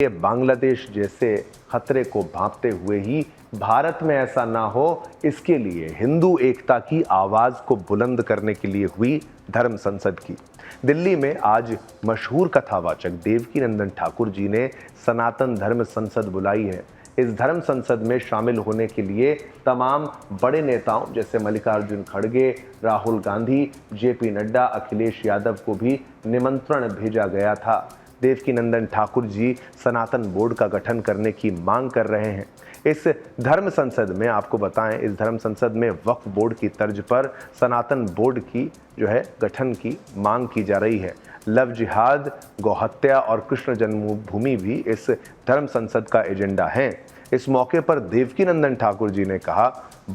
ये बांग्लादेश जैसे खतरे को भांपते हुए ही भारत में ऐसा ना हो, इसके लिए हिंदू एकता की आवाज को बुलंद करने के लिए हुई धर्म संसद की। दिल्ली में आज मशहूर कथावाचक देवकीनंदन ठाकुर जी ने सनातन धर्म संसद बुलाई है। इस धर्म संसद में शामिल होने के लिए तमाम बड़े नेताओं जैसे मल्लिकार्जुन खड़गे, राहुल गांधी, जेपी नड्डा, अखिलेश यादव को भी निमंत्रण भेजा गया था। देवकीनंदन ठाकुर जी सनातन बोर्ड का गठन करने की मांग कर रहे हैं। इस धर्म संसद में आपको बताएं, इस धर्म संसद में वक्फ बोर्ड की तर्ज पर सनातन बोर्ड की गठन की मांग की जा रही है। लव जिहाद, गौहत्या और कृष्ण जन्मभूमि भी इस धर्म संसद का एजेंडा है। इस मौके पर देवकीनंदन ठाकुर जी ने कहा,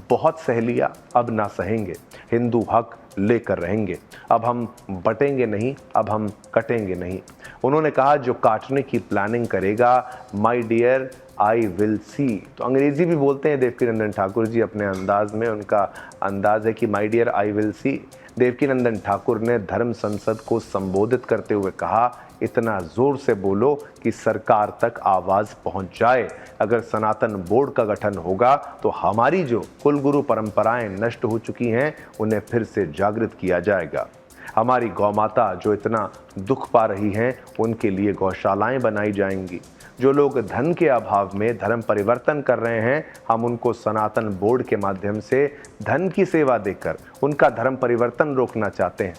बहुत सह लिया, अब ना सहेंगे, हिंदू हक लेकर रहेंगे, अब हम बटेंगे नहीं, अब हम कटेंगे नहीं। उन्होंने कहा, जो काटने की प्लानिंग करेगा, my dear I will see. तो अंग्रेजी भी बोलते हैं देवकीनंदन ठाकुर जी अपने अंदाज में, उनका अंदाज है कि my dear I will see. Devkinandan Thakur ने धर्म संसद को संबोधित करते हुए कहा, इतना जोर से बोलो कि सरकार तक आवाज पहुंच जाए। अगर सनातन बोर्ड का गठन होगा तो हमारी जो कुलगुरु परंपराएं नष्ट हो चुकी हैं, उन्हें फिर से जागृत किया जाएगा। हमारी गौमाता जो इतना दुख पा रही हैं, उनके लिए गौशालाएं बनाई जाएंगी। जो लोग धन के अभाव में धर्म परिवर्तन कर रहे हैं, हम उनको सनातन बोर्ड के माध्यम से धन की सेवा देकर उनका धर्म परिवर्तन रोकना चाहते हैं।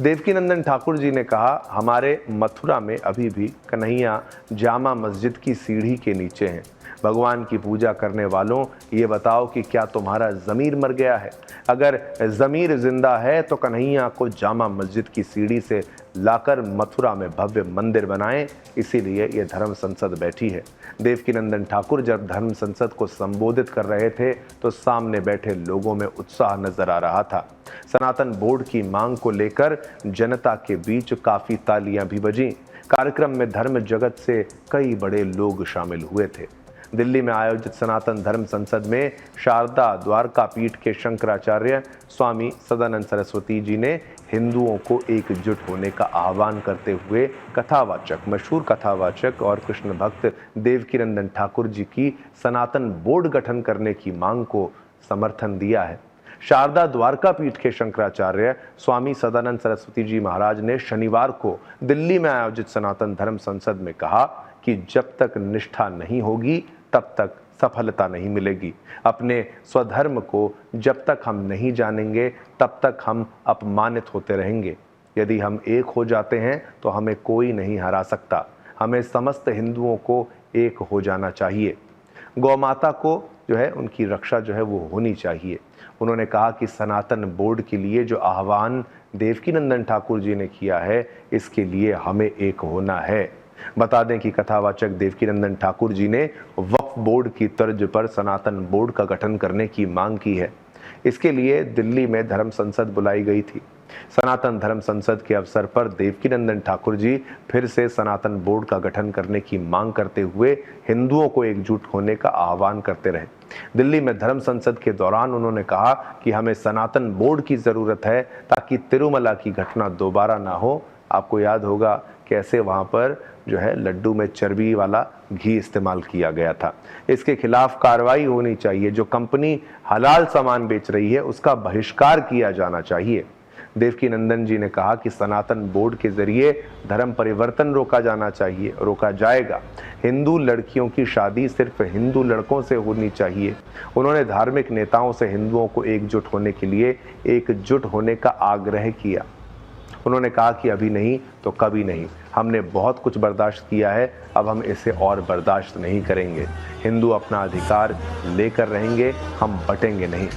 देवकीनंदन ठाकुर जी ने कहा, हमारे मथुरा में अभी भी कन्हैया जामा मस्जिद की सीढ़ी के नीचे हैं। भगवान की पूजा करने वालों, ये बताओ कि क्या तुम्हारा ज़मीर मर गया है? अगर ज़मीर जिंदा है तो कन्हैया को जामा मस्जिद की सीढ़ी से लाकर मथुरा में भव्य मंदिर बनाएं। इसीलिए ये धर्म संसद बैठी है। देवकीनंदन ठाकुर जब धर्म संसद को संबोधित कर रहे थे तो सामने बैठे लोगों में उत्साह नजर आ रहा था। सनातन बोर्ड की मांग को लेकर जनता के बीच काफी तालियां भी बजीं। कार्यक्रम में धर्म जगत से कई बड़े लोग शामिल हुए थे। दिल्ली में आयोजित सनातन धर्म संसद में शारदा द्वारका पीठ के शंकराचार्य स्वामी सदानंद सरस्वती जी ने हिंदुओं को एकजुट होने का आह्वान करते हुए मशहूर कथावाचक और कृष्ण भक्त देवकीनंदन ठाकुर जी की सनातन बोर्ड गठन करने की मांग को समर्थन दिया है। शारदा द्वारका पीठ के शंकराचार्य स्वामी सदानंद सरस्वती जी महाराज ने शनिवार को दिल्ली में आयोजित सनातन धर्म संसद में कहा कि जब तक निष्ठा नहीं होगी तब तक सफलता नहीं मिलेगी। अपने स्वधर्म को जब तक हम नहीं जानेंगे तब तक हम अपमानित होते रहेंगे। यदि हम एक हो जाते हैं तो हमें कोई नहीं हरा सकता। हमें समस्त हिंदुओं को एक हो जाना चाहिए। गौमाता को उनकी रक्षा वो होनी चाहिए। उन्होंने कहा कि सनातन बोर्ड के लिए जो आह्वान देवकीनंदन ठाकुर जी ने किया है, इसके लिए हमें एक होना है। बता दें कि कथावाचक देवकीनंदन ठाकुर जी ने वक्फ बोर्ड की तर्ज पर सनातन बोर्ड का गठन करने की मांग की है। इसके लिए दिल्ली में धर्म संसद बुलाई गई थी। सनातन धर्म संसद के अवसर पर देवकीनंदन ठाकुर जी फिर से सनातन बोर्ड का गठन करने की मांग करते हुए हिंदुओं को एकजुट होने का आह्वान करते रहे। दिल्ली में धर्म संसद के दौरान उन्होंने कहा कि हमें सनातन बोर्ड की जरूरत है ताकि तिरुमला की घटना दोबारा ना हो। आपको याद होगा कैसे वहां पर लड्डू में चर्बी वाला घी इस्तेमाल किया गया था। इसके खिलाफ कार्रवाई होनी चाहिए। जो कंपनी हलाल सामान बेच रही है उसका बहिष्कार किया जाना चाहिए। देवकीनंदन जी ने कहा कि सनातन बोर्ड के जरिए धर्म परिवर्तन रोका जाएगा। हिंदू लड़कियों की शादी सिर्फ हिंदू लड़कों से होनी चाहिए। उन्होंने धार्मिक नेताओं से हिंदुओं को एकजुट होने के लिए एकजुट होने का आग्रह किया। उन्होंने कहा कि अभी नहीं तो कभी नहीं, हमने बहुत कुछ बर्दाश्त किया है, अब हम इसे और बर्दाश्त नहीं करेंगे। हिंदू अपना अधिकार लेकर रहेंगे, हम बटेंगे नहीं।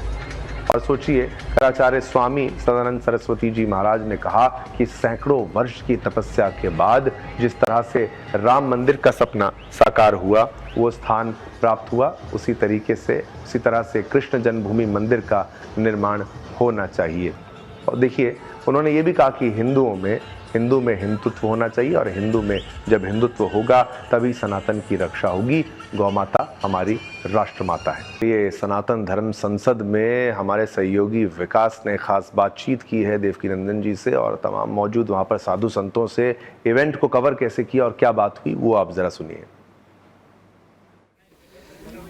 और सोचिए, आचार्य स्वामी सदानंद सरस्वती जी महाराज ने कहा कि सैकड़ों वर्ष की तपस्या के बाद जिस तरह से राम मंदिर का सपना साकार हुआ, वो स्थान प्राप्त हुआ, उसी तरह से कृष्ण जन्मभूमि मंदिर का निर्माण होना चाहिए। और देखिए, उन्होंने ये भी कहा कि हिंदुओं में हिंदू में हिंदुत्व होना चाहिए और हिंदू में जब हिंदुत्व होगा तभी सनातन की रक्षा होगी। गौ माता हमारी राष्ट्रमाता है। ये सनातन धर्म संसद में हमारे सहयोगी विकास ने खास बातचीत की है देवकीनंदन जी से और तमाम मौजूद वहाँ पर साधु संतों से। इवेंट को कवर कैसे किया और क्या बात हुई वो आप ज़रा सुनिए।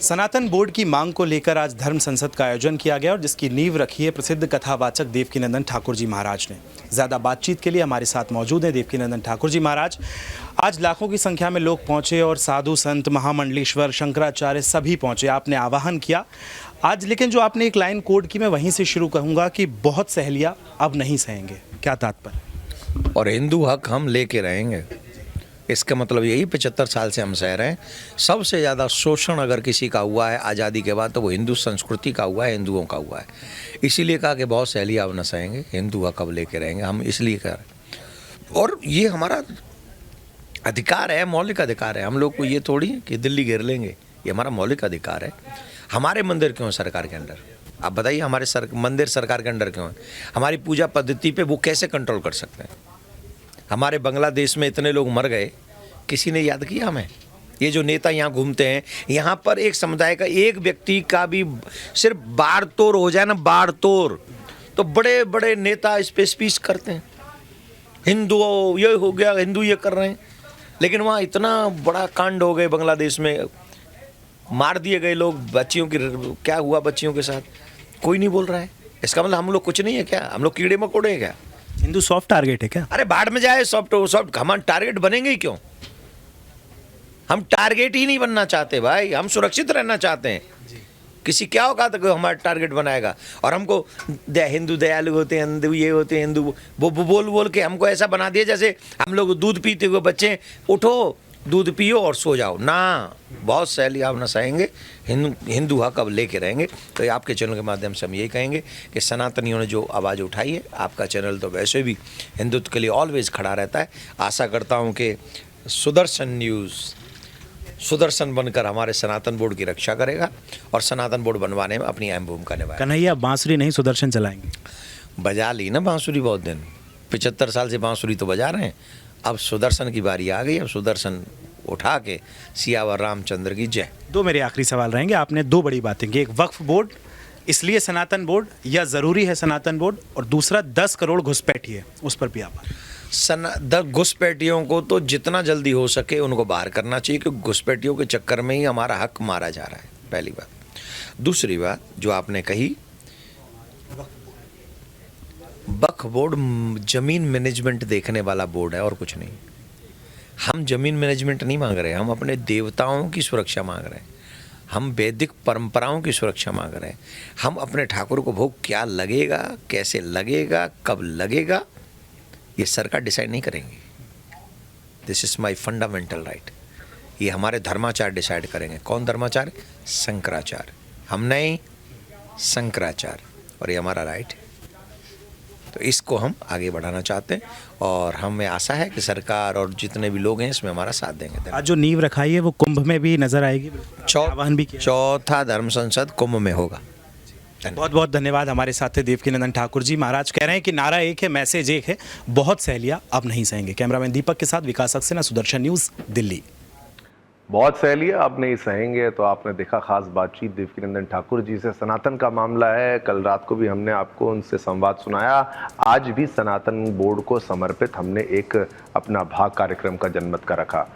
सनातन बोर्ड की मांग को लेकर आज धर्म संसद का आयोजन किया गया और जिसकी नींव रखी है प्रसिद्ध कथावाचक देवकीनंदन ठाकुर जी महाराज ने। ज़्यादा बातचीत के लिए हमारे साथ मौजूद हैं देवकीनंदन ठाकुर जी महाराज। आज लाखों की संख्या में लोग पहुंचे और साधु संत महामंडलेश्वर शंकराचार्य सभी पहुंचे। आपने आवाहन किया आज, लेकिन जो आपने एक लाइन कोड की मैं वहीं से शुरू कहूँगा कि बहुत सहेलियाँ अब नहीं सहेंगे, क्या तात्पर्य? और हिंदू हक हम लेके रहेंगे। इसका मतलब यही 75 साल से हम सह रहे हैं। सबसे ज़्यादा शोषण अगर किसी का हुआ है आज़ादी के बाद तो वो हिंदू संस्कृति का हुआ है, हिंदुओं का हुआ है। इसीलिए कहा कि बहुत सहेलियाँ अब न सहेंगे, हिंदू हक अब लेके रहेंगे, हम इसलिए कर रहे हैं। और ये हमारा अधिकार है, मौलिक अधिकार है। हम लोग को ये थोड़ी कि दिल्ली घेर लेंगे, ये हमारा मौलिक अधिकार है। हमारे मंदिर क्यों है सरकार के अंडर? आप बताइए, हमारे मंदिर सरकार के अंडर क्यों है? हमारी पूजा पद्धति पे वो कैसे कंट्रोल कर सकते हैं? हमारे बांग्लादेश में इतने लोग मर गए, किसी ने याद किया हमें? ये जो नेता यहाँ घूमते हैं, यहाँ पर एक समुदाय का एक व्यक्ति का भी सिर्फ बाढ़ तोड़ हो जाए ना, बाढ़ तोड़, तो बड़े बड़े नेता इस पे स्पीच करते हैं, हिंदू ये हो गया, हिंदू ये कर रहे हैं। लेकिन वहाँ इतना बड़ा कांड हो गए, बांग्लादेश में मार दिए गए लोग, बच्चियों की क्या हुआ बच्चियों के साथ, कोई नहीं बोल रहा है। इसका मतलब हम लोग कुछ नहीं है क्या? हम लोग कीड़े मकोड़े हैं क्या? हिंदू सॉफ्ट टारगेट है क्या? अरे बाढ़ में जाए सॉफ्ट हम टारगेट बनेंगे ही क्यों? हम टारगेट ही नहीं बनना चाहते भाई, हम सुरक्षित रहना चाहते हैं। किसी क्या औकात है हमारा टारगेट बनाएगा? और हमको हिंदू दयालु होते हैं, हिंदू ये होते हैं, हिंदू वो बोल बोल के हमको ऐसा बना दिया जैसे हम लोग दूध पीते हुए बच्चे, उठो दूध पियो और सो जाओ ना। बहुत सहेली आप ना सहेंगे, हिंदू हक अब लेके रहेंगे। तो आपके चैनल के माध्यम से हम यही कहेंगे कि सनातनियों ने जो आवाज़ उठाई है, आपका चैनल तो वैसे भी हिंदुत्व के लिए ऑलवेज खड़ा रहता है। आशा करता हूँ कि सुदर्शन न्यूज़ सुदर्शन बनकर हमारे सनातन बोर्ड की रक्षा करेगा और सनातन बोर्ड बनवाने में अपनी अहम भूमिका निभाएगा। कन्हैया बांसुरी नहीं सुदर्शन चलाएंगे। बजा ली ना बांसुरी बहुत दिन, 75 साल से बांसुरी तो बजा रहे हैं। अब सुदर्शन की बारी आ गई, अब सुदर्शन उठा के सियावर रामचंद्र की जय। दो मेरे आखिरी सवाल रहेंगे। आपने दो बड़ी बातें की, एक वक्फ बोर्ड, इसलिए सनातन बोर्ड या ज़रूरी है सनातन बोर्ड, और दूसरा 10 करोड़ घुसपैठी है, उस पर भी आप घुसपैठियों को तो जितना जल्दी हो सके उनको बाहर करना चाहिए, क्योंकि घुसपैठियों के चक्कर में ही हमारा हक मारा जा रहा है, पहली बात। दूसरी बात जो आपने कही, वक्फ बोर्ड जमीन मैनेजमेंट देखने वाला बोर्ड है और कुछ नहीं। हम जमीन मैनेजमेंट नहीं मांग रहे, हम अपने देवताओं की सुरक्षा मांग रहे हैं, हम वैदिक परंपराओं की सुरक्षा मांग रहे हैं। हम अपने ठाकुर को भोग क्या लगेगा, कैसे लगेगा, कब लगेगा, ये सरकार डिसाइड नहीं करेंगी। This is my fundamental right. ये हमारे धर्माचार्य डिसाइड करेंगे। कौन धर्माचार्य? शंकराचार्य। हम नहीं, शंकराचार्य, और ये हमारा राइट है। तो इसको हम आगे बढ़ाना चाहते हैं और हमें आशा है कि सरकार और जितने भी लोग हैं इसमें हमारा साथ देंगे। आज जो नींव रखाई है वो कुंभ में भी नजर आएगी, आह्वान भी किया। चौथा धर्म संसद कुंभ में होगा। बहुत बहुत धन्यवाद। हमारे साथ थे देवकीनंदन ठाकुर जी महाराज। कह रहे हैं कि नारा एक है, मैसेज एक है, बहुत सहेलियां अब नहीं सहेंगे। कैमरामैन दीपक के साथ विकास सक्सेना, सुदर्शन न्यूज़, दिल्ली। बहुत सहेलियां अब नहीं सहेंगे, तो आपने देखा खास बातचीत देवकीनंदन ठाकुर जी से। सनातन का मामला है, कल रात को भी हमने आपको उनसे संवाद सुनाया। आज भी सनातन बोर्ड को समर्पित हमने एक अपना भाग कार्यक्रम का जनमत का रखा।